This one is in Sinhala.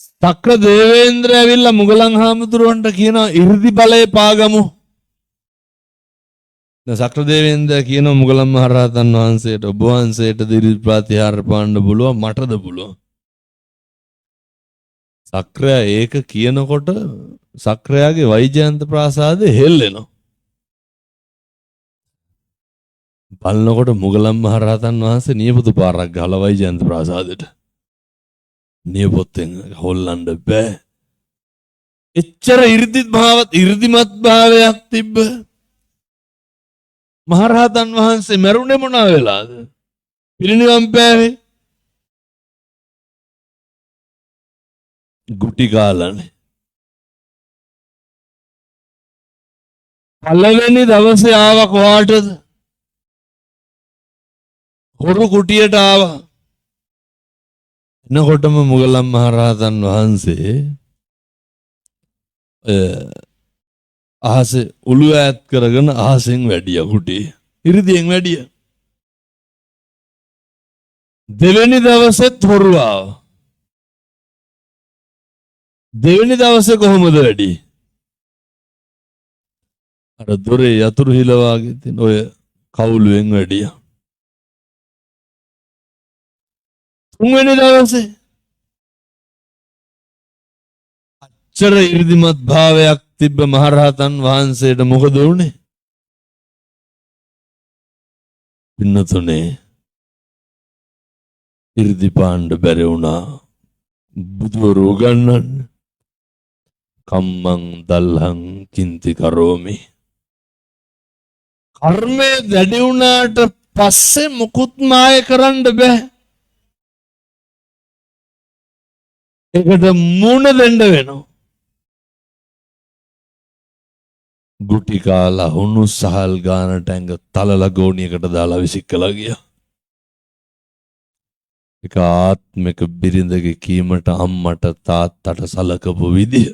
සක්‍ර දේවේන්ද්‍ර ඇවිල්ලා මුගලන් හාමුදුරුවන්ට කියනවා 이르දි බලය පාගමු. සක්‍ර දේවේන්ද්‍ර කියනවා මුගලන් මහරහතන් වහන්සේට ඔබ වහන්සේට ඉරිදි ප්‍රතිහාර පාන්න පුළුවන් මටද පුළුවන්. සක්‍රයා ඒක කියනකොට සක්‍රයාගේ වෛජයන්ත ප්‍රාසාදේ හෙල්ලෙනවා. බලනකොට මුගලන් මහරහතන් වහන්සේ නියපොතු පාරක් ගහලා වෛජයන්ත ප්‍රාසාදෙට. නියපොත්තෙන් හොල්ලන්න බෑ. එච්චර 이르දිමත් භාවයක් තිබ්බ මහරහතන් වහන්සේ මරුනේ මොනවා වෙලාද? පිරිනිවන් පෑවේ. ගුටි කාලානේ. පළවෙනි දවසේ ආවා කොහාටද? හොරු කුටියට ආවා. එනකොටම මුගලන් මහරහතන් වහන්සේ අහසේ උළුව ඈත් කරගෙන අහසෙන් වැඩියා කුටිය. ඉරිදියෙන් වැඩියා. දෙවෙනි දවසෙත් හොරු ආවා. දෙවෙනි දවසේ කොහොමද වැඩි? අර දොරේ යතුරු හිලවාගේ තියෙන ඔය කවුළුවෙන් වැඩියා. තුන්වෙනි දවසේ අච්චර 이르දිමත් භාවයක් තිබ්බ මහරහතන් වහන්සේට මොකද වුනේ? පින්නතුනේ 이르දි පාණ්ඩ බැරි වුණා. බුදුවරු උගන්වන්නේ කම්මං දල්හං කිංති කරෝමි. කර්මය දැඩි වුණාට පස්සේ මුකුත් මාය කරන්න බෑ. ඒකට මුණ දෙන්න වෙනවා. ගුටි කාලා හුණු සහල් ගානට ඇඟ තලලා ගෝණියකට දාලා විසිකලා ගියා. එක ආත්මික බිරිඳගේ කීමට අම්මට තාත්තට සලකපු විදිය